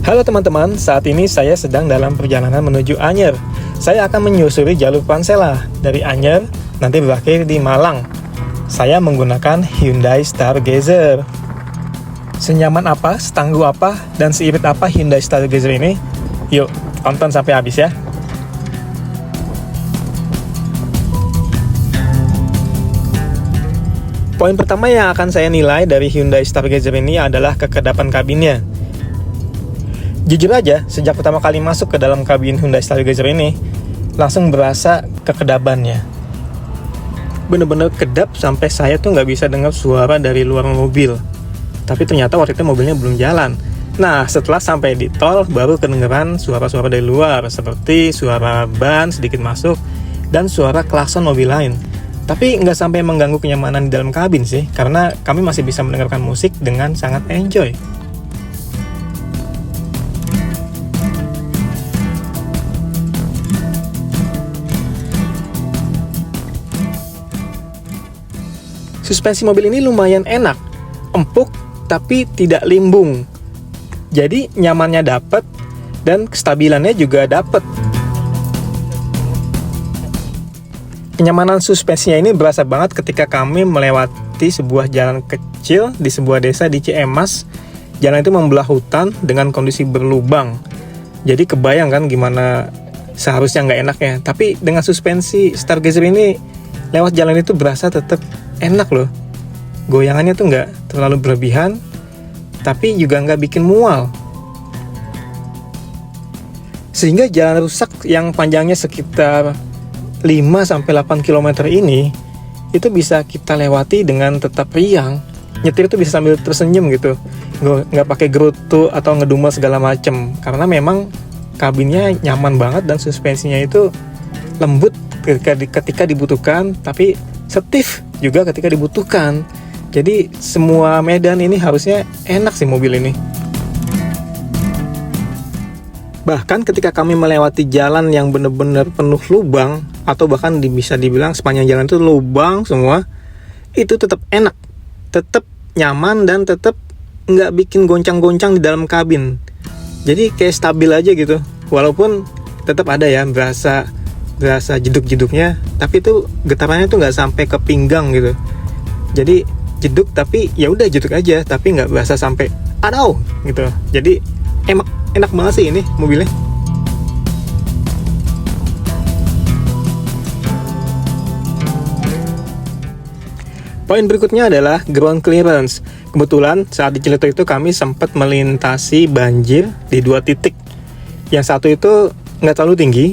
Halo teman-teman, saat ini saya sedang dalam perjalanan menuju Anyer. Saya akan menyusuri jalur Pansela. Dari Anyer, nanti berakhir di Malang. Saya menggunakan Hyundai Stargazer. Senyaman apa, setangguh apa, dan seirit apa Hyundai Stargazer ini? Yuk, tonton sampai habis ya. Poin pertama yang akan saya nilai dari Hyundai Stargazer ini adalah kekedapan kabinnya. Jujur aja, sejak pertama kali masuk ke dalam kabin Hyundai Stargazer ini, langsung berasa kekedabannya. Bener-bener kedap sampai saya tuh nggak bisa dengar suara dari luar mobil. Tapi ternyata waktu itu mobilnya belum jalan. Nah, setelah sampai di tol, baru kedengeran suara-suara dari luar, seperti suara ban sedikit masuk, dan suara klakson mobil lain. Tapi nggak sampai mengganggu kenyamanan di dalam kabin sih, karena kami masih bisa mendengarkan musik dengan sangat enjoy. Suspensi mobil ini lumayan enak, empuk tapi tidak limbung. Jadi nyamannya dapat dan kestabilannya juga dapat. Kenyamanan suspensinya ini berasa banget ketika kami melewati sebuah jalan kecil di sebuah desa di Ciemas. Jalan itu membelah hutan dengan kondisi berlubang. Jadi kebayang kan gimana seharusnya nggak enaknya. Tapi dengan suspensi Stargazer ini lewat jalan itu berasa tetap enak loh. Goyangannya tuh nggak terlalu berlebihan, tapi juga nggak bikin mual. Sehingga jalan rusak yang panjangnya sekitar 5-8 km ini, itu bisa kita lewati dengan tetap riang. Nyetir itu bisa sambil tersenyum gitu, nggak pakai gerutu atau ngedumel segala macem. Karena memang kabinnya nyaman banget dan suspensinya itu lembut ketika dibutuhkan, tapi setif juga ketika dibutuhkan. Jadi semua medan ini harusnya enak sih mobil ini. Bahkan ketika kami melewati jalan yang benar-benar penuh lubang, atau bahkan bisa dibilang sepanjang jalan itu lubang semua, itu tetap enak, tetap nyaman, dan tetap nggak bikin goncang-goncang di dalam kabin. Jadi kayak stabil aja gitu. Walaupun tetap ada ya berasa jeduk-jeduknya, tapi itu getarannya tuh nggak sampai ke pinggang gitu. Jadi jeduk tapi ya udah jeduk aja, tapi nggak berasa sampai aduh gitu. Jadi enak banget sih ini mobilnya. Poin berikutnya adalah ground clearance. Kebetulan saat di Ciletuh itu kami sempat melintasi banjir di 2 titik. Yang satu itu nggak terlalu tinggi,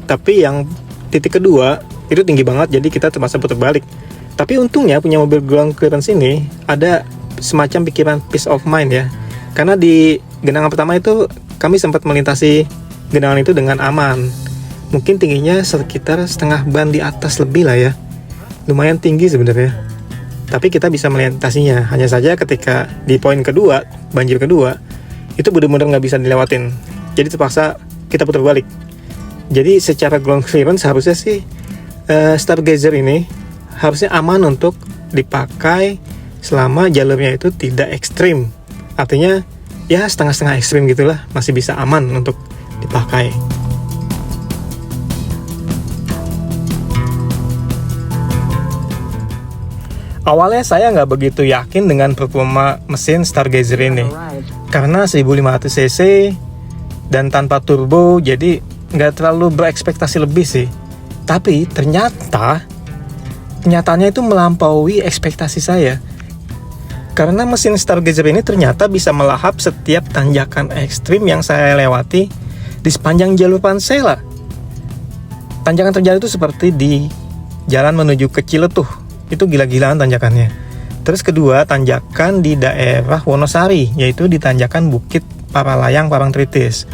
tapi yang titik kedua itu tinggi banget, jadi kita terpaksa putar balik. Tapi untungnya punya mobil ground clearance ini ada semacam pikiran peace of mind ya. Karena di genangan pertama itu kami sempat melintasi genangan itu dengan aman. Mungkin tingginya sekitar setengah ban di atas lebih lah ya. Lumayan tinggi sebenarnya. Tapi kita bisa melintasinya. Hanya saja ketika di poin kedua, banjir kedua, itu benar-benar nggak bisa dilewatin. Jadi terpaksa kita putar balik. Jadi secara ground clearance harusnya sih Stargazer ini harusnya aman untuk dipakai selama jalurnya itu tidak ekstrim. Artinya ya setengah-setengah ekstrim gitulah, masih bisa aman untuk dipakai. Awalnya saya nggak begitu yakin dengan performa mesin Stargazer ini, karena 1500 cc dan tanpa turbo, jadi nggak terlalu berekspektasi lebih sih. Tapi ternyata kenyataannya itu melampaui ekspektasi saya. Karena mesin Stargazer ini ternyata bisa melahap setiap tanjakan ekstrim yang saya lewati di sepanjang jalur Pansela. Tanjakan terjal itu seperti di jalan menuju ke Ciletuh, itu gila-gilaan tanjakannya. Terus kedua, tanjakan di daerah Wonosari, yaitu di tanjakan Bukit Paralayang Parangtritis.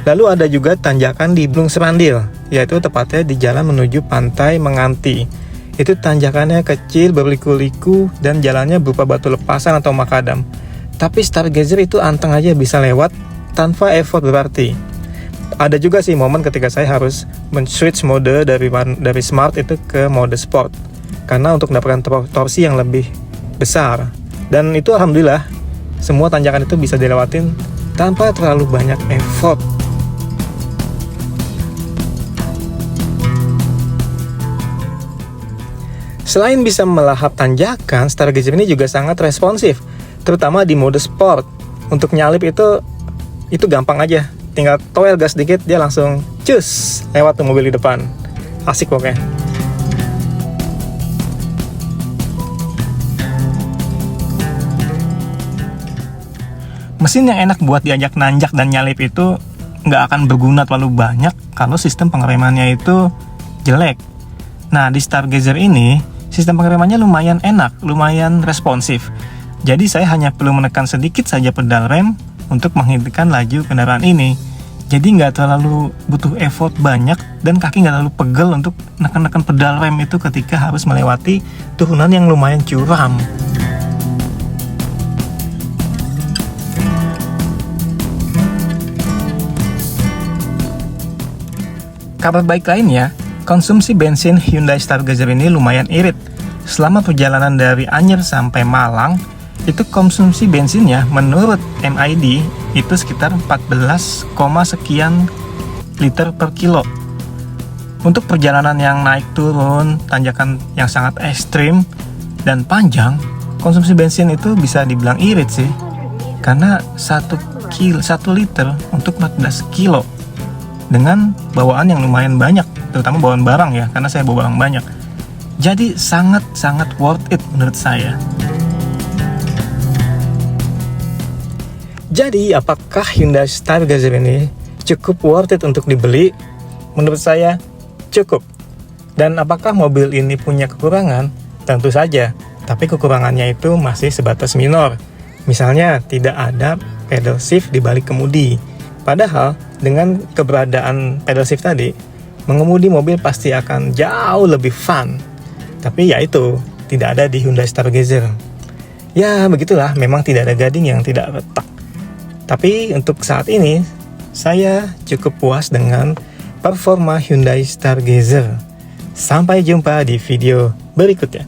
Lalu ada juga tanjakan di Blung Serandil, yaitu tepatnya di jalan menuju Pantai Menganti. Itu tanjakannya kecil, berliku-liku, dan jalannya berupa batu lepasan atau makadam. Tapi Stargazer itu anteng aja bisa lewat tanpa effort berarti. Ada juga sih momen ketika saya harus men-switch mode dari smart itu ke mode sport, karena untuk mendapatkan torsi yang lebih besar. Dan itu alhamdulillah semua tanjakan itu bisa dilewatin tanpa terlalu banyak effort. Selain bisa melahap tanjakan, Stargazer ini juga sangat responsif, terutama di mode sport. Untuk nyalip itu gampang aja, tinggal toel gas dikit dia langsung cus lewat tuh mobil di depan. Asik pokoknya. Mesin yang enak buat diajak nanjak dan nyalip itu nggak akan berguna terlalu banyak kalau sistem pengeremannya itu jelek. Nah, di Stargazer ini sistem pengeremannya lumayan enak, lumayan responsif. Jadi saya hanya perlu menekan sedikit saja pedal rem untuk menghentikan laju kendaraan ini. Jadi nggak terlalu butuh effort banyak dan kaki nggak terlalu pegel untuk nekan-nekan pedal rem itu ketika harus melewati turunan yang lumayan curam. Kabar baik lainnya, konsumsi bensin Hyundai Stargazer ini lumayan irit. Selama perjalanan dari Anyer sampai Malang, itu konsumsi bensinnya menurut MID itu sekitar 14, sekian liter per kilo. Untuk perjalanan yang naik turun, tanjakan yang sangat ekstrim dan panjang, konsumsi bensin itu bisa dibilang irit sih. Karena 1 liter untuk 14 kilo. Dengan bawaan yang lumayan banyak, terutama bawaan barang ya, karena saya bawa barang banyak. Jadi sangat worth it menurut saya. Jadi apakah Hyundai Stargazer ini cukup worth it untuk dibeli? Menurut saya cukup. Dan apakah mobil ini punya kekurangan? Tentu saja, tapi kekurangannya itu masih sebatas minor. Misalnya tidak ada pedal shift di balik kemudi. Padahal dengan keberadaan pedal shift tadi, mengemudi mobil pasti akan jauh lebih fun. Tapi ya itu, tidak ada di Hyundai Stargazer. Ya begitulah, memang tidak ada gading yang tidak retak. Tapi untuk saat ini, saya cukup puas dengan performa Hyundai Stargazer. Sampai jumpa di video berikutnya.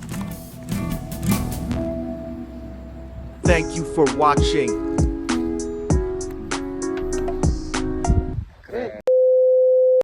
Thank you for watching.